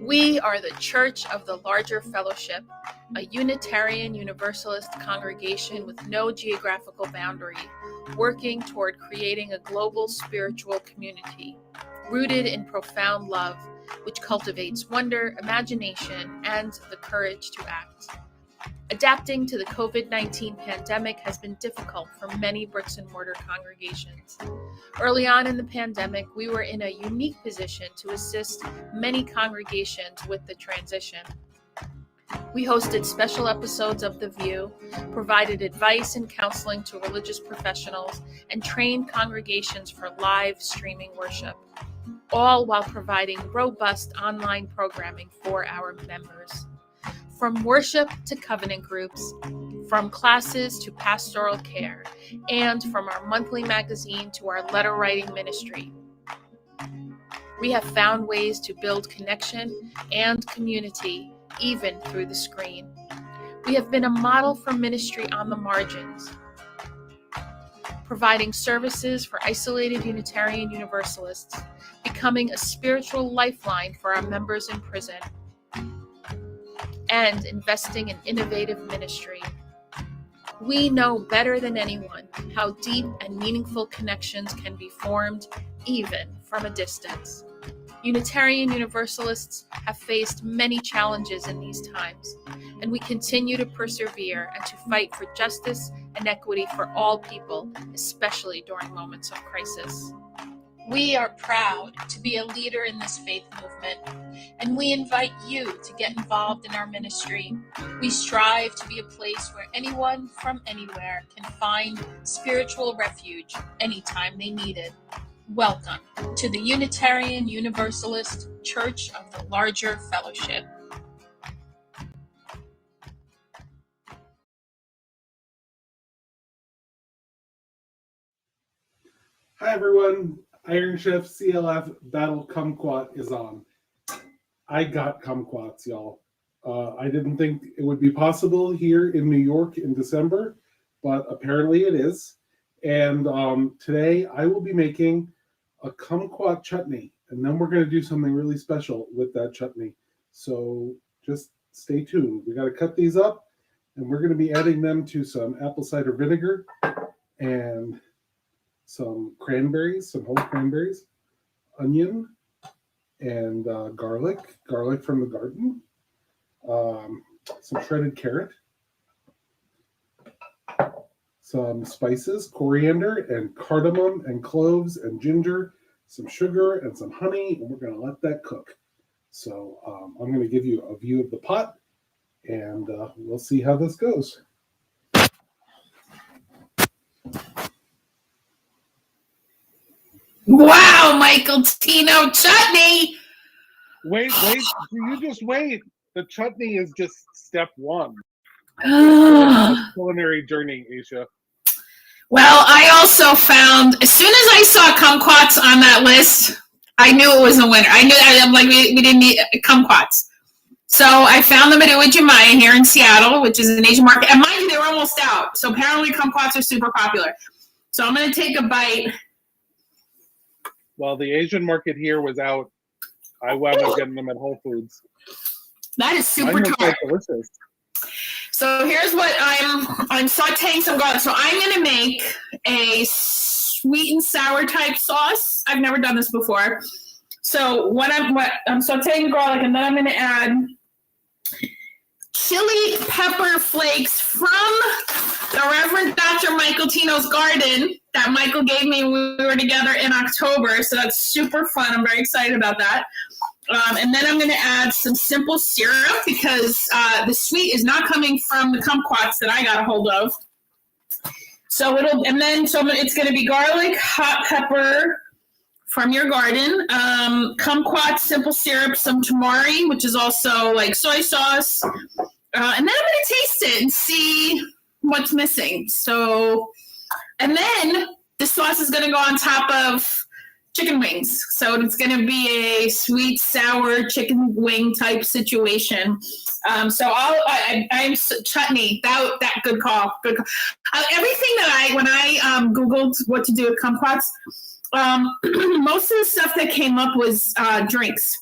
We are the Church of the Larger Fellowship, a Unitarian Universalist congregation with no geographical boundary, working toward creating a global spiritual community, rooted in profound love, which cultivates wonder, imagination, and the courage to act. Adapting to the COVID-19 pandemic has been difficult for many bricks and mortar congregations. Early on in the pandemic, we were in a unique position to assist many congregations with the transition. We hosted special episodes of The View, provided advice and counseling to religious professionals, and trained congregations for live streaming worship, all while providing robust online programming for our members. From worship to covenant groups, from classes to pastoral care, and from our monthly magazine to our letter writing ministry, we have found ways to build connection and community even through the screen. We have been a model for ministry on the margins, providing services for isolated Unitarian Universalists, becoming a spiritual lifeline for our members in prison, and investing in innovative ministry. We know better than anyone how deep and meaningful connections can be formed even from a distance. Unitarian Universalists have faced many challenges in these times, and we continue to persevere and to fight for justice and equity for all people, especially during moments of crisis. We are proud to be a leader in this faith movement, and we invite you to get involved in our ministry. We strive to be a place where anyone from anywhere can find spiritual refuge anytime they need it. Welcome to the Unitarian Universalist Church of the Larger Fellowship. Hi everyone, Iron Chef CLF Battle Kumquat is on. I got kumquats, y'all. I didn't think it would be possible here in New York in December, but apparently it is. And today I will be making a kumquat chutney, and then we're going to do something really special with that chutney. So just stay tuned. We got to cut these up, and we're going to be adding them to some apple cider vinegar and some cranberries, some whole cranberries, onion, and garlic from the garden, some shredded carrot, some spices, coriander and cardamom and cloves and ginger, some sugar and some honey, and we're going to let that cook. So I'm going to give you a view of the pot, and we'll see how this goes. Wow, Michael, Tino, chutney! Wait, you just wait. The chutney is just step one. Culinary journey, Aisha. Well, I also found, as soon as I saw kumquats on that list, I knew it was a winner. I knew that, I'm like, we didn't need kumquats. So I found them at Uwajimaya here in Seattle, which is an Asian market. And mind you, they were almost out. So apparently kumquats are super popular. So I'm going to take a bite. Well, the Asian market here was out. I wound up getting them at Whole Foods. That is super tart. Delicious. So here's what I'm sauteing some garlic. So I'm going to make a sweet and sour type sauce. I've never done this before. So I'm sauteing the garlic, and then I'm going to add chili pepper flakes from the Reverend Dr. Michael Tino's garden that Michael gave me when we were together in October. So that's super fun. I'm very excited about that. And then I'm going to add some simple syrup because the sweet is not coming from the kumquats that I got a hold of. So it's going to be garlic, hot pepper from your garden, kumquats, simple syrup, some tamari, which is also like soy sauce. And then I'm going to taste it and see what's missing. So, and then the sauce is going to go on top of chicken wings. So it's going to be a sweet, sour chicken wing type situation. I'm chutney. That good call. Good call. Everything that when I Googled what to do with kumquats, most of the stuff that came up was drinks.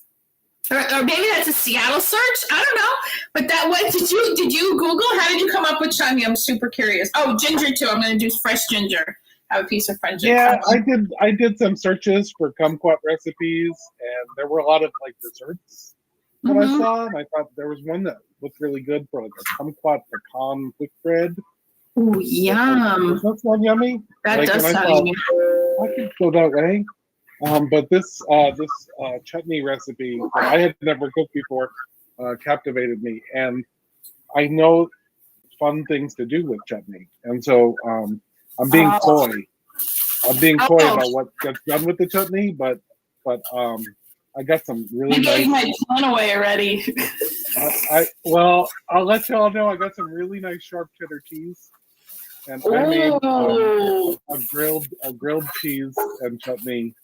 Or maybe that's a Seattle search. I don't know. But that one, did you Google? How did you come up with chutney? I'm super curious. Oh, ginger too. I'm going to do fresh ginger. Have a piece of French. Yeah, I did some searches for kumquat recipes, and there were a lot of like desserts that I saw, and I thought there was one that looked really good for like a kumquat pecan quick bread. Ooh, yum! Does that sound yummy? That like, does sound yummy. I could go that way. But this chutney recipe that I had never cooked before captivated me, and I know fun things to do with chutney, and so I'm being coy. I'm being coy about what gets done with the chutney, but I got some really nice. You gave my plan away already. Well, I'll let y'all know I got some really nice sharp cheddar cheese, and I made a grilled cheese and chutney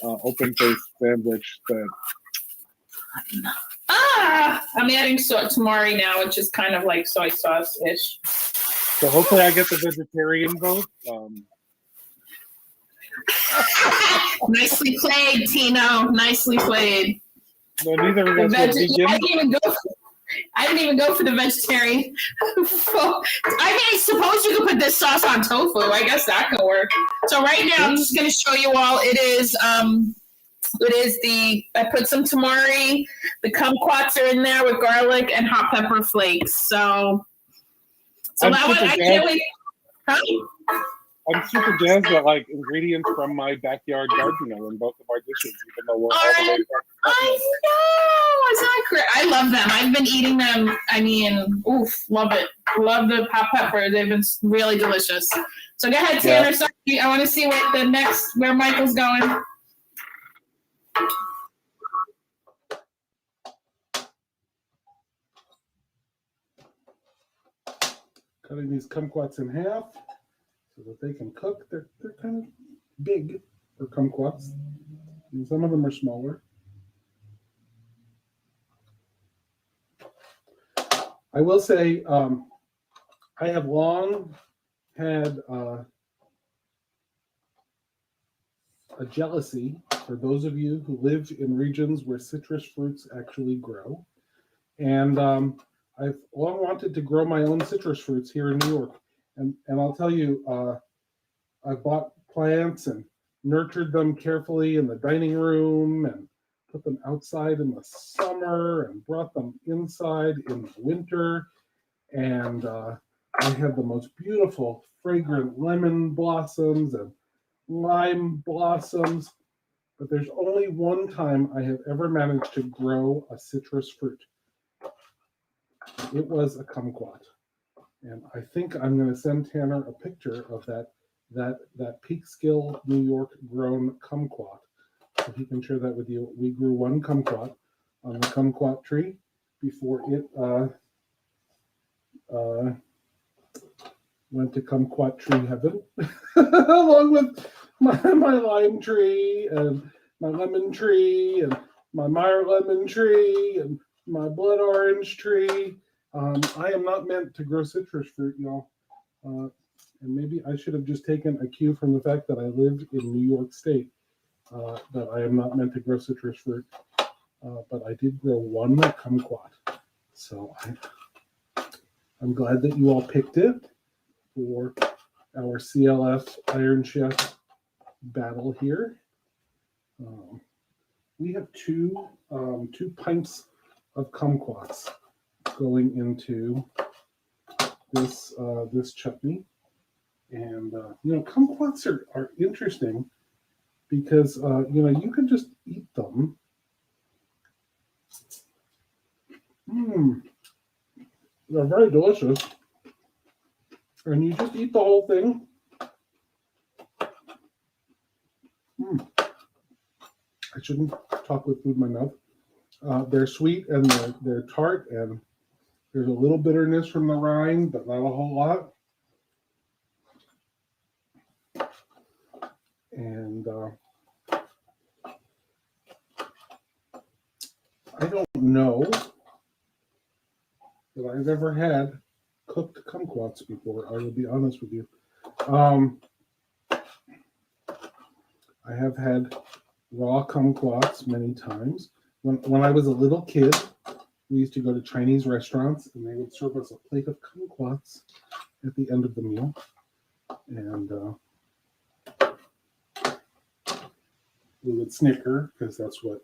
open faced sandwich that. I'm adding tamari now, which is kind of like soy sauce ish. So hopefully I get the vegetarian vote. Nicely played, Tino. Nicely played. No, neither of us I didn't even go for the vegetarian. I mean, suppose you could put this sauce on tofu. I guess that could work. So right now, I'm just going to show you all. It is I put some tamari. The kumquats are in there with garlic and hot pepper flakes. So that one, I can't wait. Huh? I'm super jazzed that like ingredients from my backyard garden are in both of our dishes, even though we're all the way from. I know, it's not great. I love them. I've been eating them. I mean, love it. Love the hot pepper. They've been really delicious. So go ahead, Tanner. Sorry, I want to see where Michael's going. Cutting these kumquats in half so that they can cook. They're kind of big for kumquats, and some of them are smaller. I will say I have long had a jealousy for those of you who live in regions where citrus fruits actually grow. And I've long wanted to grow my own citrus fruits here in New York. And I'll tell you, I bought plants and nurtured them carefully in the dining room and put them outside in the summer and brought them inside in the winter. And I have the most beautiful, fragrant lemon blossoms and lime blossoms. But there's only one time I have ever managed to grow a citrus fruit. It was a kumquat. And I think I'm going to send Tanner a picture of that Peekskill, New York grown kumquat, so he can share that with you. We grew one kumquat on the kumquat tree before it went to kumquat tree heaven, along with my lime tree and my lemon tree and my Meyer lemon tree and my blood orange tree. I am not meant to grow citrus fruit, y'all. And maybe I should have just taken a cue from the fact that I live in New York State, that I am not meant to grow citrus fruit. But I did grow one kumquat. So I'm glad that you all picked it for our CLF Iron Chef battle here. We have two pints of kumquats going into this chutney, and kumquats are interesting because you can just eat them. They're very delicious, and you just eat the whole thing. I shouldn't talk with food in my mouth. They're sweet and they're tart, and there's a little bitterness from the rind, but not a whole lot. And I don't know that I've ever had cooked kumquats before. I will be honest with you. I have had raw kumquats many times. When I was a little kid, we used to go to Chinese restaurants, and they would serve us a plate of kumquats at the end of the meal. And we would snicker, because that's what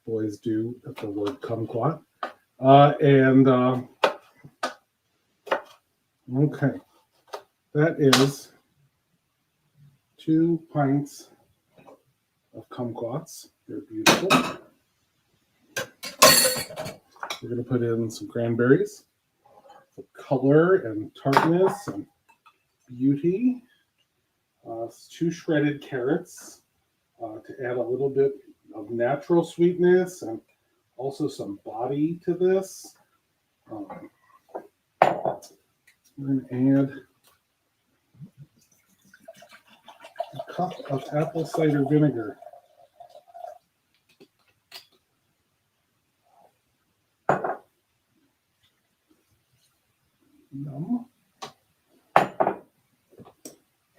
boys do at the word kumquat. Okay, that is 2 pints of kumquats. They're beautiful. We're going to put in some cranberries for color and tartness and beauty. 2 shredded carrots to add a little bit of natural sweetness and also some body to this. We're going to add a cup of apple cider vinegar. Yum.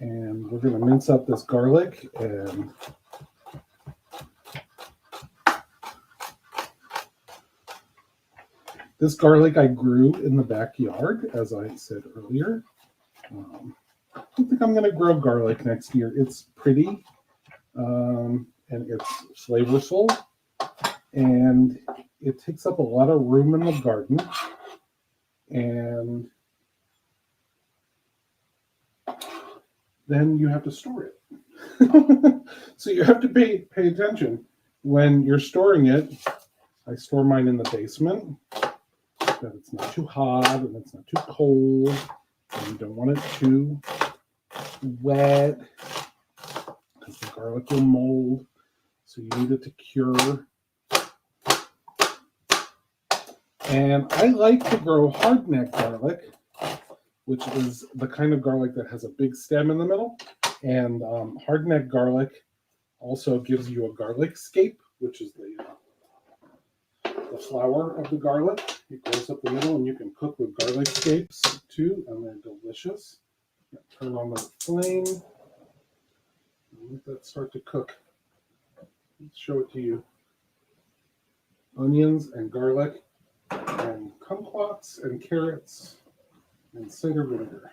And we're going to mince up this garlic and this garlic I grew in the backyard, as I said earlier. I don't think I'm going to grow garlic next year. It's pretty and it's flavorful, and it takes up a lot of room in the garden. And then you have to store it. So you have to pay attention when you're storing it. I store mine in the basement, that it's not too hot and it's not too cold, and you don't want it too wet because the garlic will mold. So you need it to cure. And I like to grow hardneck garlic, which is the kind of garlic that has a big stem in the middle. And hardneck garlic also gives you a garlic scape, which is the flower of the garlic. It goes up the middle, and you can cook with garlic scapes too, and they're delicious. Turn on the flame and let that start to cook. Let's show it to you. Onions and garlic and kumquats and carrots and cider vinegar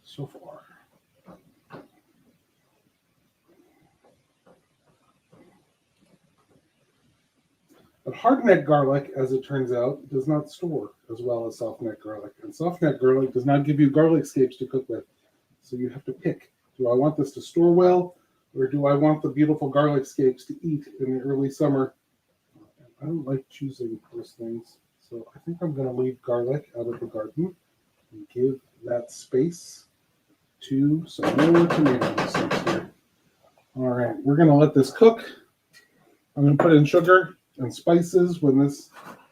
so far. But hardneck garlic, as it turns out, does not store as well as softneck garlic. And softneck garlic does not give you garlic scapes to cook with. So you have to pick. Do I want this to store well, or do I want the beautiful garlic scapes to eat in the early summer? I don't like choosing those things. So I think I'm going to leave garlic out of the garden and give that space to some more tomatoes next year. All right, we're going to let this cook. I'm going to put in sugar and spices when this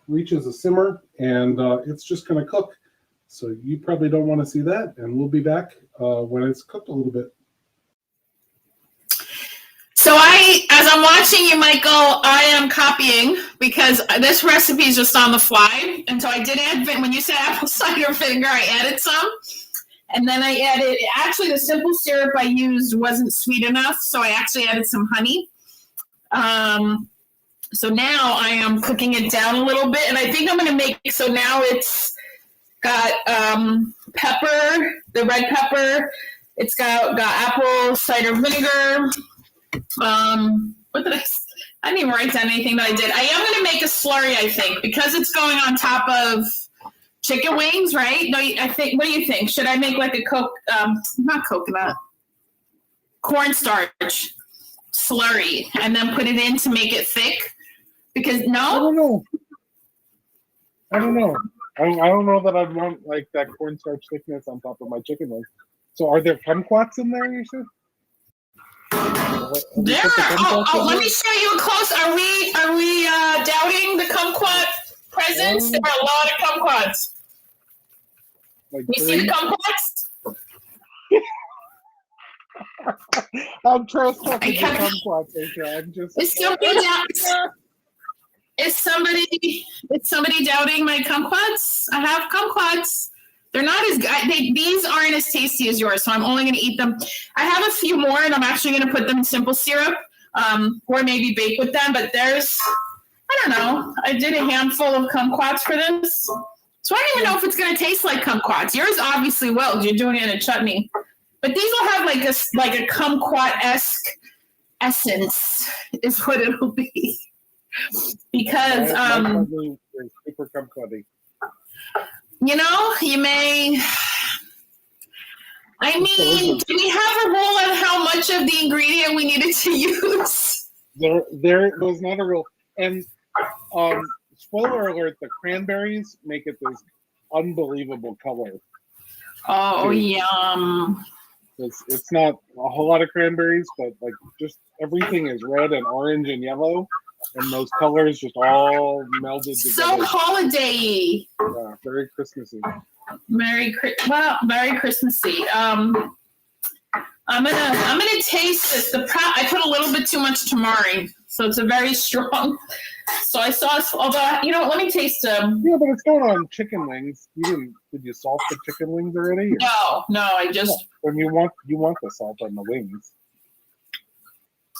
reaches a simmer, and it's just going to cook. So you probably don't want to see that, and we'll be back when it's cooked a little bit. So as I'm watching you, Michael, I am copying because this recipe is just on the fly. And so I did add, when you said apple cider vinegar, I added some. And then I added, actually the simple syrup I used wasn't sweet enough, so I actually added some honey. So now I am cooking it down a little bit, and I think I'm going to make, so now it's got pepper, the red pepper. It's got apple cider vinegar. What did I didn't even write down anything that I did. I am going to make a slurry, I think, because it's going on top of chicken wings, right? No, I think, what do you think? Should I make like a not coconut, cornstarch slurry, and then put it in to make it thick? Because I don't know. I don't know that I'd want like that cornstarch thickness on top of my chicken wings. So are there kumquats in there, you said? There. Let me show you a close. Are we doubting the kumquat presence? There are a lot of kumquats. Like you see the kumquats? I'm trusting the kumquats, Aisha. I'm just. Is somebody doubting my kumquats? I have kumquats. They're not as good. These aren't as tasty as yours, so I'm only going to eat them. I have a few more, and I'm actually going to put them in simple syrup. or maybe bake with them. But there's, I don't know. I did a handful of kumquats for this. So I don't even know if it's going to taste like kumquats. Yours obviously will. You're doing it in a chutney. But these will have like a kumquat-esque essence is what it'll be. Because, super kumquatty. You know, you may... I mean, do we have a rule on how much of the ingredient we needed to use? There was not a rule. And spoiler alert, the cranberries make it this unbelievable color. Oh, yum. It's not a whole lot of cranberries, but like just everything is red and orange and yellow, and those colors just all melded together. So holiday-y. Yeah, very Christmassy. Very Christmassy. I'm gonna taste this. I put a little bit too much tamari, so it's a very strong soy sauce. Although, you know, let me taste them. Yeah, but it's going on chicken wings. Did you salt the chicken wings already? No, I just. When you want the salt on the wings.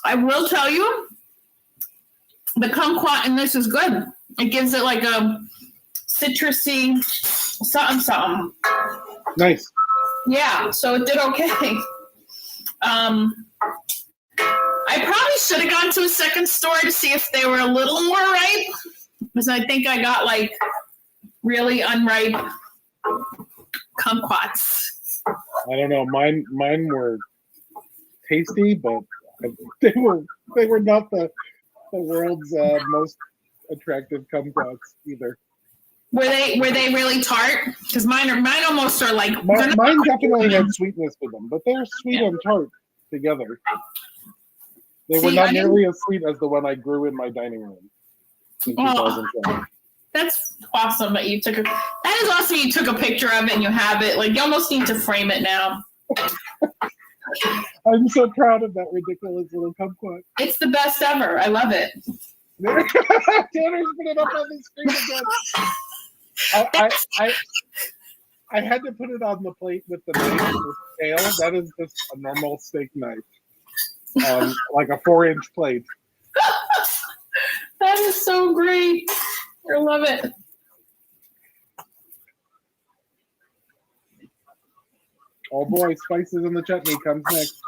I will tell you, the kumquat in this is good. It gives it like a citrusy something. Nice. Yeah, so it did okay. I probably should have gone to a second store to see if they were a little more ripe, because I think I got like really unripe kumquats. I don't know. Mine were tasty, but they were not the world's most attractive kumquats either. Were they really tart? Because mine almost are like. Mine definitely had sweetness to them, but they're sweet and tart together. They were not nearly as sweet as the one I grew in my dining room in 2007. That's awesome that you took that is awesome you took a picture of it and you have it. Like, you almost need to frame it now. I'm so proud of that ridiculous little kumquat. It's the best ever. I love it. Tanner's put it up on the screen again. I had to put it on the plate with the knife with scale. That is just a normal steak knife. Like a 4-inch plate. That is so great. I love it. Oh boy, spices in the chutney comes next.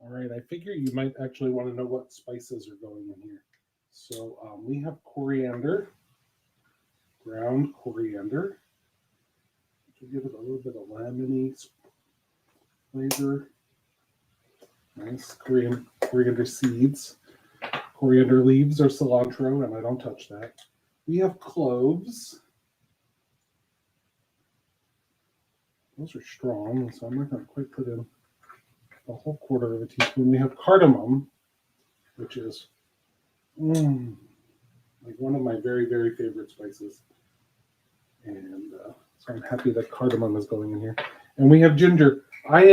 All right, I figure you might actually want to know what spices are going in here. So we have coriander, ground coriander, which will give it a little bit of lemony flavor. Nice coriander seeds. Coriander leaves are cilantro, and I don't touch that. We have cloves. Those are strong, so I'm not going to quite put in a whole quarter of a teaspoon. We have cardamom, which is like one of my very, very favorite spices. And so I'm happy that cardamom is going in here. And we have ginger. I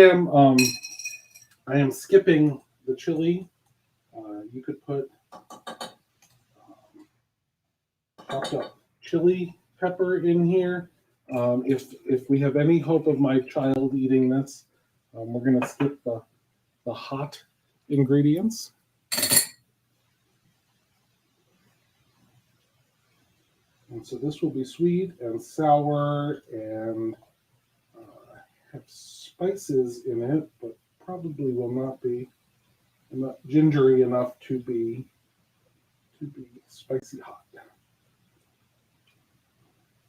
am skipping the chili. You could put chopped up chili pepper in here. If we have any hope of my child eating this, we're going to skip the hot ingredients. And so this will be sweet and sour and have spices in it, but probably will not be gingery enough to be spicy hot.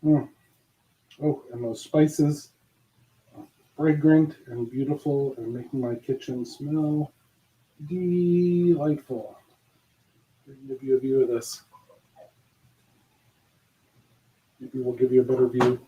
Oh, and those spices are fragrant and beautiful and making my kitchen smell delightful. I'll give you a view of this. Maybe we'll give you a better view.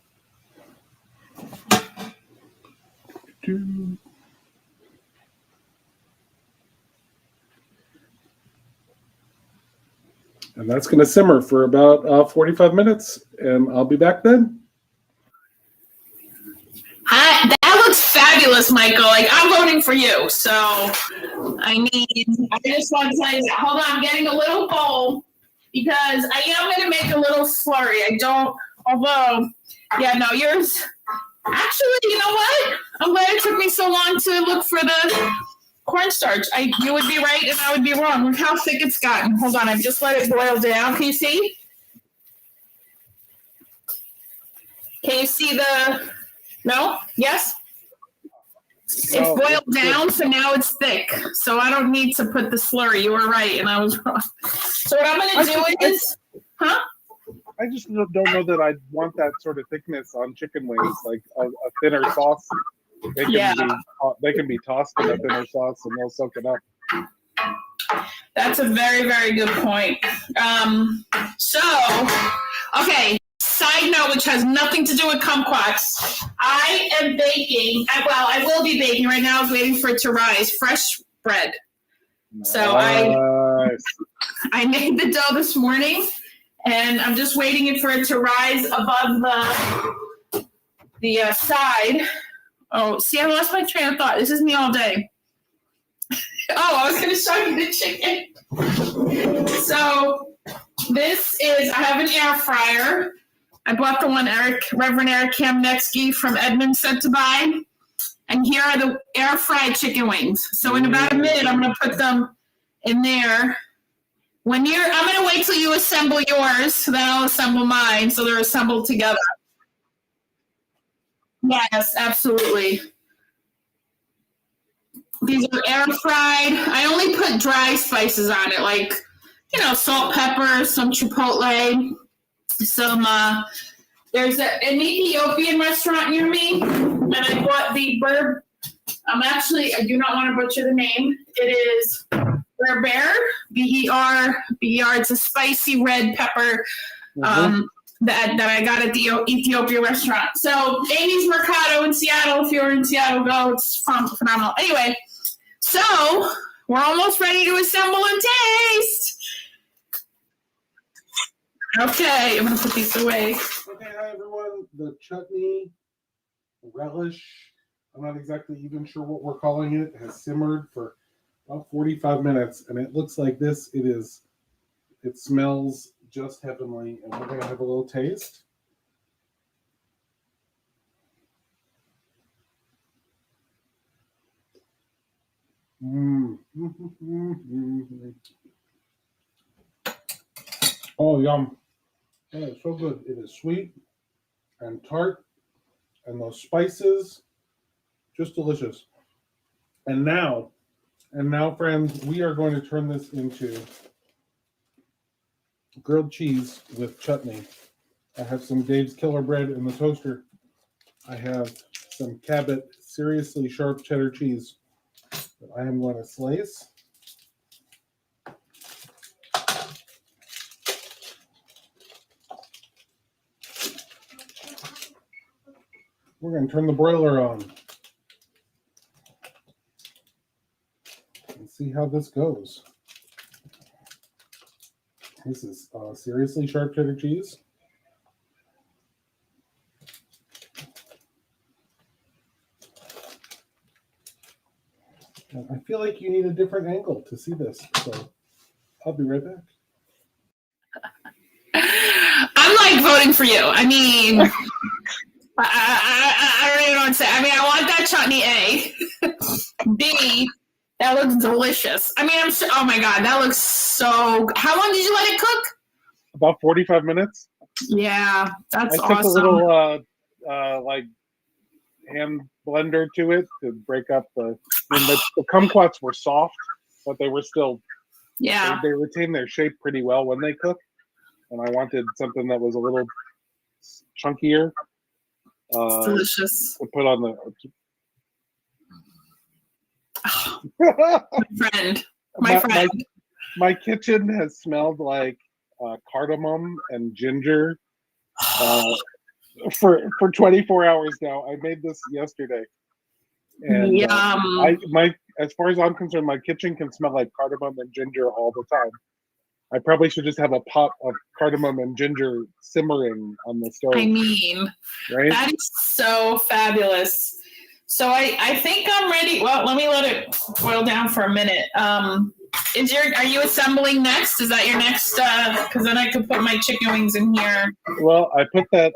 And that's going to simmer for about 45 minutes, and I'll be back then. That looks fabulous, Michael. Like, I'm voting for you. So I just want to tell you that. Hold on, I'm getting a little bowl because I am going to make a little slurry. Yours. Actually, you know what? I'm glad it took me so long to look for the cornstarch. You would be right and I would be wrong. Look how thick it's gotten. Hold on, I've just let it boil down. Can you see? Can you see the? No? Yes? It's boiled down, so now it's thick. So I don't need to put the slurry. You were right, and I was wrong. So what I'm going to do is, I just don't know that I'd want that sort of thickness on chicken wings, like a thinner sauce. They can be tossed in a thinner sauce, and they'll soak it up. That's a very, very good point. Okay. Side note, which has nothing to do with kumquats. I am baking. I will be baking right now. I was waiting for it to rise. Fresh bread. So nice. I made the dough this morning, and I'm just waiting for it to rise above the side. Oh, see, I lost my train of thought. This is me all day. I was going to show you the chicken. So this is, I have an air fryer. I bought the one Reverend Eric Kamnetsky from Edmond sent to buy. And here are the air fried chicken wings. So in about a minute, I'm going to put them in there. I'm going to wait till you assemble yours, then I'll assemble mine so they're assembled together. Yes, absolutely. These are air fried. I only put dry spices on it, like, salt, pepper, some chipotle, some, there's an Ethiopian restaurant near me, and I bought the I do not want to butcher the name. It is Berber, B-E-R, it's a spicy red pepper, that I got at the Ethiopia restaurant. So Amy's Mercado in Seattle, if you're in Seattle, go. It's phenomenal. Anyway, so we're almost ready to assemble and taste. Okay, I'm going to put these away. Okay, hi everyone. The chutney relish, I'm not exactly even sure what we're calling it, has simmered for about 45 minutes, and it looks like this. It smells just heavenly, and we're going to have a little taste. Oh, yum. Yeah, it's so good. It is sweet and tart, and those spices, just delicious. And now, friends, we are going to turn this into grilled cheese with chutney. I have some Dave's Killer Bread in the toaster. I have some Cabot Seriously Sharp Cheddar cheese that I am going to slice. We're going to turn the broiler on and see how this goes. This is Seriously Sharp Cheddar cheese. And I feel like you need a different angle to see this, so I'll be right back. I'm like voting for you. I mean, I don't even know what to say. I mean, I want that chutney, A. B, that looks delicious. I mean, oh my God, that looks so. How long did you let it cook? About 45 minutes. Yeah, that's awesome. I took a little like hand blender to it to break up the kumquats were soft, but they were still, they retain their shape pretty well when they cook. And I wanted something that was a little chunkier. It's delicious. To put on the. My friend. My kitchen has smelled like cardamom and ginger for 24 hours now. I made this yesterday, and as far as I'm concerned, my kitchen can smell like cardamom and ginger all the time. I probably should just have a pot of cardamom and ginger simmering on the stove. I mean, right? That is so fabulous. So I think I'm ready. Well, let me let it boil down for a minute. Are you assembling next? Is that your next? Because then I could put my chicken wings in here. Well, I put that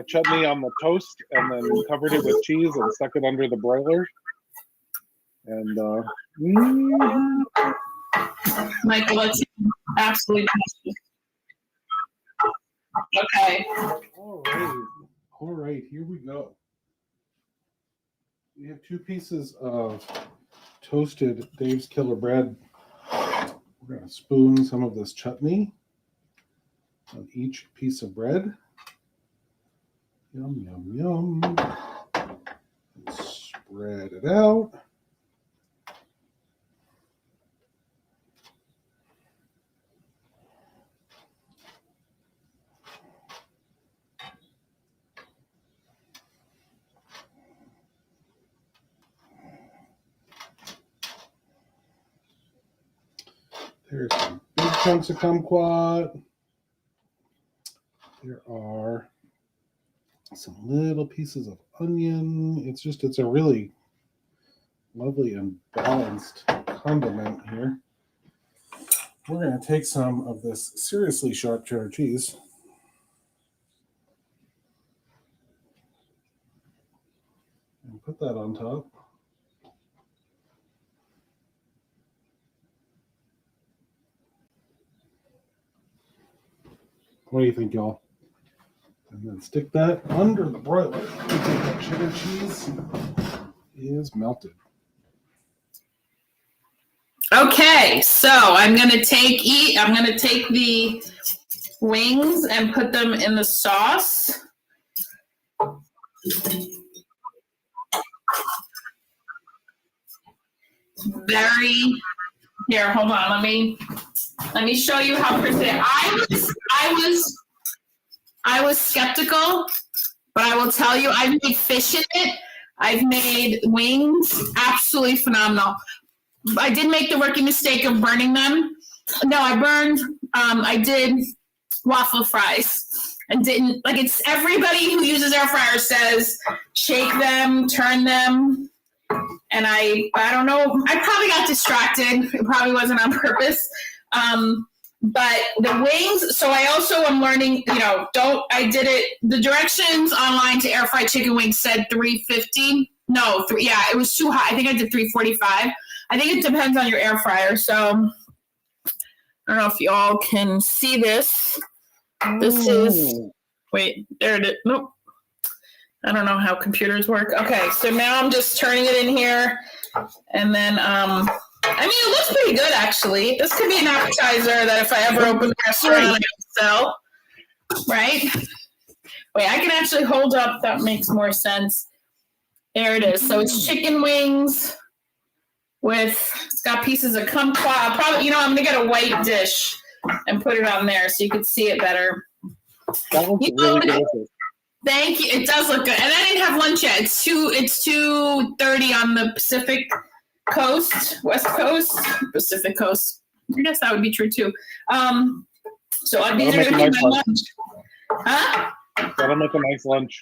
chutney on the toast and then covered it with cheese and stuck it under the broiler. And Michael, that's absolutely okay. All right, here we go. We have 2 pieces of toasted Dave's Killer bread. We're going to spoon some of this chutney on each piece of bread. Yum, yum, yum. Spread it out. There's some big chunks of kumquat. There are some little pieces of onion. It's a really lovely and balanced condiment here. We're going to take some of this seriously sharp cheddar cheese. And put that on top. What do you think, y'all? And then stick that under the broiler until that cheddar cheese is melted. Okay, so I'm gonna take the wings and put them in the sauce. Here, hold on. Let me show you how pretty. I was skeptical, but I will tell you, I've made fish in it. I've made wings, absolutely phenomenal. I did make the rookie mistake of burning them. No, I did waffle fries and didn't, like, it's everybody who uses air fryer says, shake them, turn them. And I don't know, I probably got distracted. It probably wasn't on purpose. But the wings, so I also am learning, the directions online to air fried chicken wings said 350. It was too hot. I think I did 345. I think it depends on your air fryer. So I don't know if y'all can see this. This is, wait, there it is. Nope. I don't know how computers work. Okay, so now I'm just turning it in here. And then, it looks pretty good, actually. This could be an appetizer that if I ever open a restaurant, I can sell. Right? Wait, I can actually hold up. That makes more sense. There it is. So it's chicken wings it's got pieces of kumquat. Probably, I'm going to get a white dish and put it on there so you can see it better. That looks really delicious. Thank you. It does look good. And I didn't have lunch yet. It's 2:30 on the Pacific Coast, West Coast, Pacific Coast. I guess that would be true too. So these are going to be my lunch. Huh? That'll make a nice lunch.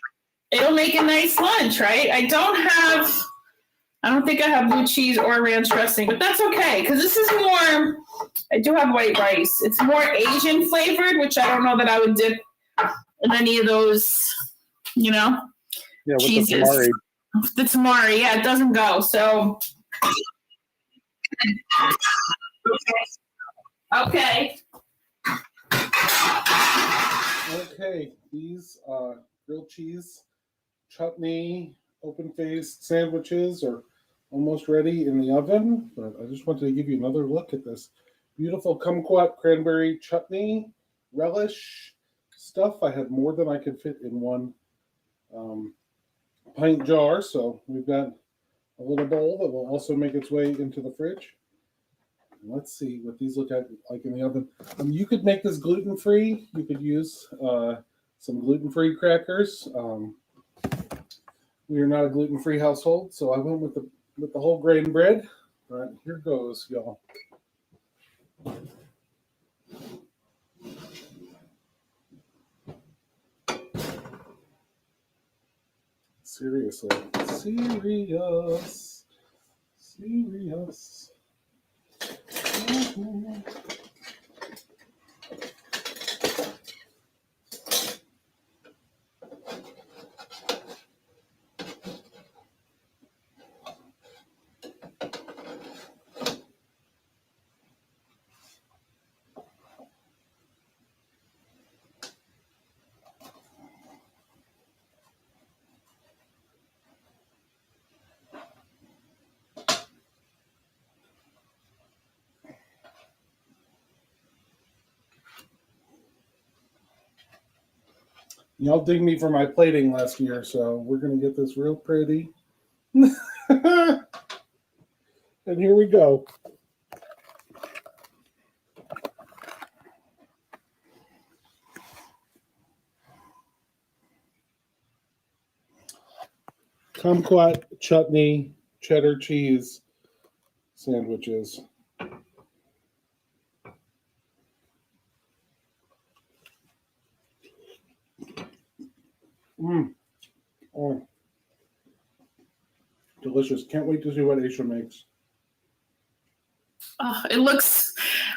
It'll make a nice lunch, right? I don't think I have blue cheese or ranch dressing, but that's okay because this is more. I do have white rice. It's more Asian flavored, which I don't know that I would dip in any of those, Yeah, with cheeses. The tamari, yeah, it doesn't go. So, okay. Okay, these grilled cheese, chutney, open-faced sandwiches are almost ready in the oven. But I just wanted to give you another look at this beautiful kumquat cranberry chutney relish stuff. I had more than I could fit in one pint jar, so we've got a little bowl that will also make its way into the fridge. And let's see what these look like in the oven. You could make this gluten-free. You could use some gluten-free crackers. We are not a gluten-free household, so I went with the whole grain bread. All right, here goes, y'all. Seriously. Serious. Mm-hmm. Y'all ding me for my plating last year, so we're going to get this real pretty. And here we go. Kumquat chutney cheddar cheese sandwiches. Oh, delicious. Can't wait to see what Aisha makes. Oh, it looks,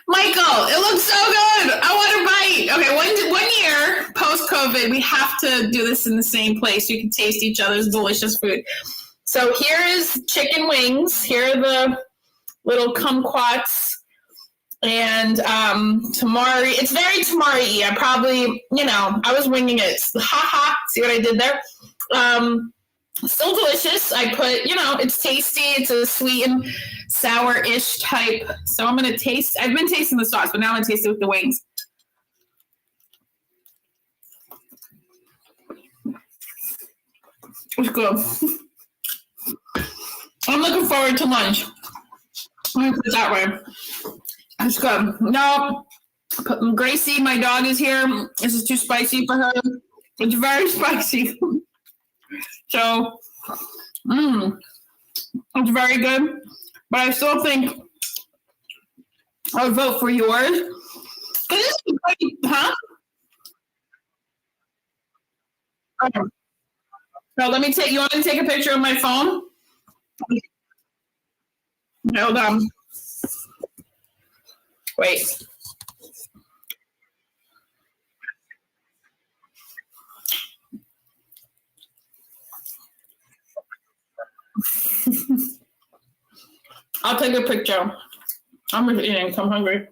Michael, it looks so good. I want to bite. Okay, one year post-COVID, we have to do this in the same place so you can taste each other's delicious food. So here is chicken wings. Here are the little kumquats. And tamari. It's very tamari-y. I probably, I was winging it. See what I did there? Still delicious. I put, it's tasty. It's a sweet and sour-ish type. So I'm going to taste. I've been tasting the sauce, but now I'm going to taste it with the wings. It's good. I'm looking forward to lunch. Let me put it that way. It's good. No, Gracie, my dog, is here. This is too spicy for her. It's very spicy. So, it's very good. But I still think I would vote for yours. Huh? So let me take, you want me to take a picture of my phone? Hold on. Wait. I'll take a picture. I'm just eating, so I'm hungry.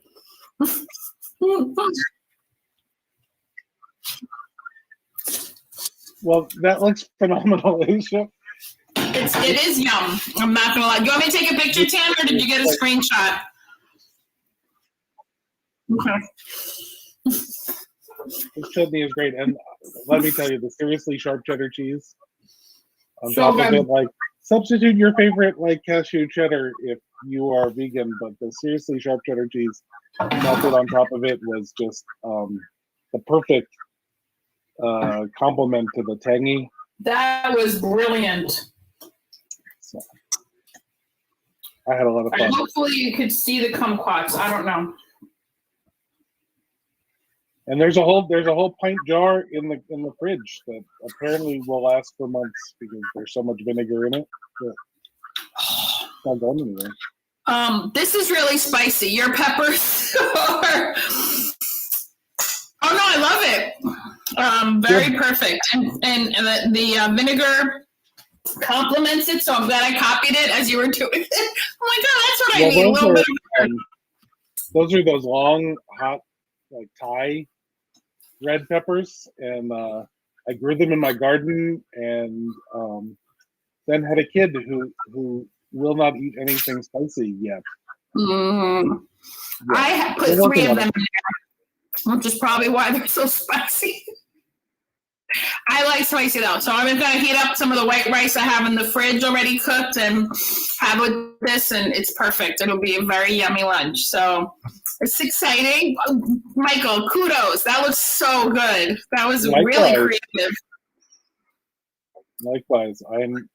Well, that looks phenomenal, Aisha. It is yum. I'm not gonna lie. Do you want me to take a picture, Tam, or did you get a screenshot? Okay. This chutney is great, and let me tell you, the seriously sharp cheddar cheese on So top good. of it, like substitute your favorite like cashew cheddar if you are vegan, but the seriously sharp cheddar cheese melted on top of it was just the perfect complement to the tangy. That was brilliant. So, I had a lot of fun. Hopefully you could see the kumquats. I don't know. And there's a whole pint jar in the fridge that apparently will last for months because there's so much vinegar in it. It's not going anywhere. This is really spicy. Your peppers are... Oh no, I love it. Very perfect. And the vinegar complements it, so I'm glad I copied it as you were doing it. Oh my god, that's what I need. A little bit of those are those long, hot, like Thai red peppers, and I grew them in my garden, and then had a kid who will not eat anything spicy yet. Yeah. I put 3 of them in there, which is probably why they're so spicy. I like spicy though, so I'm gonna heat up some of the white rice I have in the fridge already cooked and have with this, and it's perfect. It'll be a very yummy lunch. So it's exciting. Michael, kudos. That looks so good. That was really creative. Likewise, I'm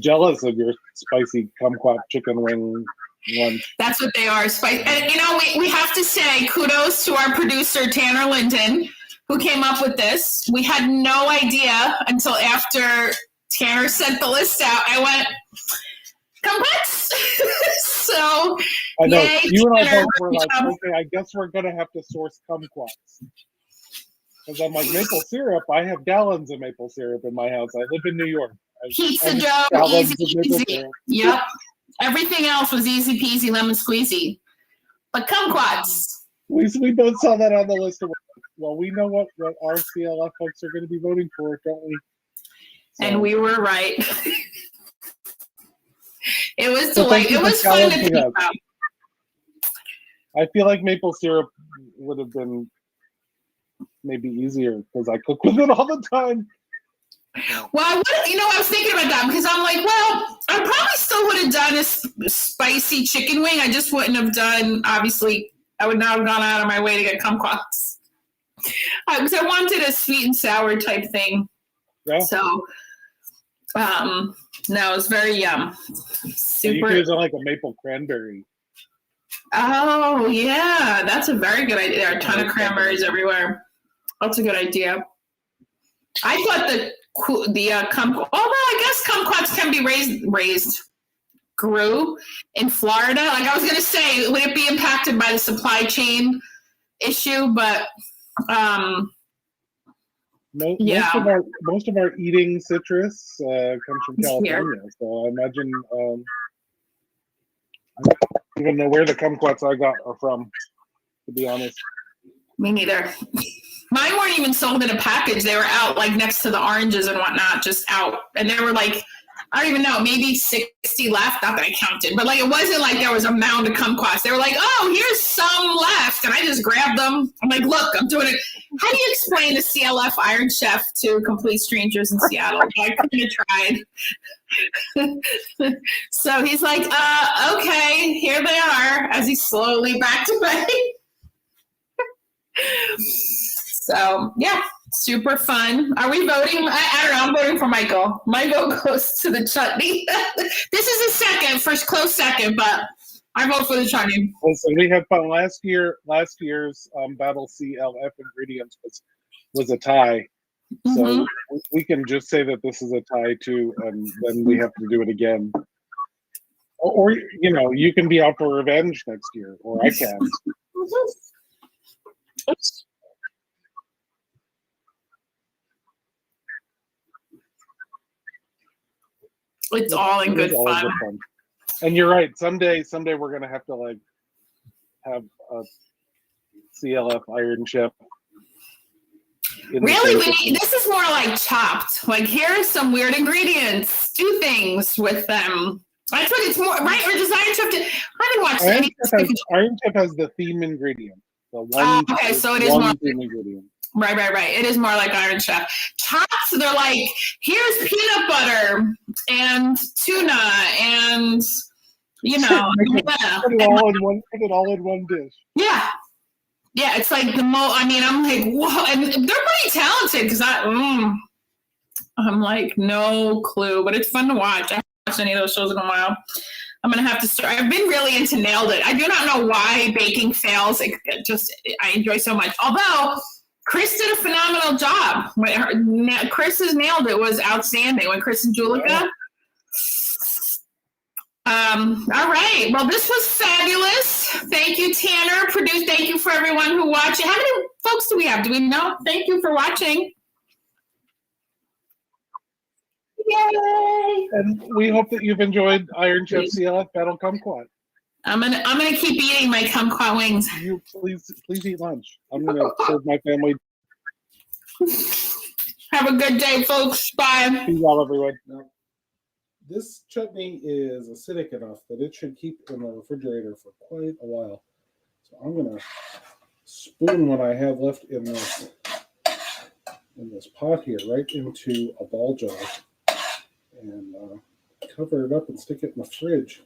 jealous of your spicy kumquat chicken wing lunch. That's what they are. Spicy. And we have to say kudos to our producer Tanner Linden, who came up with this. We had no idea until after Tanner sent the list out. I went, kumquats. So I know yay, you and Tanner. I both were like, okay, I guess we're gonna have to source kumquats. Because I'm like, maple syrup, I have gallons of maple syrup in my house. I live in New York. Pizza dough, easy peasy. Yep. Everything else was easy peasy, lemon squeezy. But kumquats. We both saw that on the list. Well, we know what our CLF folks are going to be voting for, don't we? So. And we were right. It was delightful. It was fun to think about. I feel like maple syrup would have been maybe easier because I cook with it all the time. Well, I was thinking about that because I'm like, well, I probably still would have done a spicy chicken wing. I just wouldn't have done, obviously, I would not have gone out of my way to get kumquats. Because I wanted a sweet and sour type thing. Yeah. So, no, it's very yum. Super. You could use like a maple cranberry. Oh, yeah. That's a very good idea. There are a ton of cranberries everywhere. That's a good idea. I thought the kumquat, although I guess kumquats can be grew in Florida. Like I was going to say, would it be impacted by the supply chain issue? But most of our eating citrus comes from California. So I imagine I don't even know where the kumquats I got are from, to be honest. Me neither. Mine weren't even sold in a package. They were out like next to the oranges and whatnot, just out. And there were like, I don't even know, maybe 60 left. Not that I counted, but like it wasn't like there was a mound of kumquats. They were like, oh, here's some left. And I just grabbed them. I'm like, look, I'm doing it. How do you explain the CLF Iron Chef to complete strangers in Seattle? I couldn't have tried. So he's like, okay, here they are, as he slowly backed away. So, yeah, super fun. Are we voting? I don't know. I'm voting for Michael. My vote goes to the chutney. This is a second, first close second, but I vote for the chutney. Listen, we had fun last year. Last year's Battle CLF ingredients was a tie. So we can just say that this is a tie too, and then we have to do it again. Or you can be out for revenge next year, or I can. It's all in good fun. And you're right. Someday we're gonna have to like have a CLF Iron Chef. Really, this is more like chopped. Like here are some weird ingredients. Do things with them. That's what it's more, right? Or does Iron Chef? I haven't watched any. Iron Chef has the theme ingredient. The one. Okay, so it is more theme ingredient. Right. It is more like Iron Chef. Chops, they're like, here's peanut butter and tuna and, put it all in one dish. Yeah. Yeah, it's like I'm like, whoa. And they're pretty talented because I'm like, no clue. But it's fun to watch. I haven't watched any of those shows in a while. I'm going to have to start. I've been really into Nailed It. I do not know why baking fails. I enjoy so much. Although Chris did a phenomenal job. Chris's Nailed It was outstanding. When Chris and Julica. Yeah. All right. Well, this was fabulous. Thank you, Tanner. Thank you for everyone who watched. How many folks do we have? Do we know? Thank you for watching. Yay! And we hope that you've enjoyed Iron Chef CLF Battle Kumquat. I'm gonna keep eating my kumquat wings. You please eat lunch. I'm gonna serve my family. Have a good day, folks. Bye. Peace out, everyone. Now, this chutney is acidic enough that it should keep in the refrigerator for quite a while. So I'm gonna spoon what I have left in this pot here right into a ball jar and cover it up and stick it in the fridge.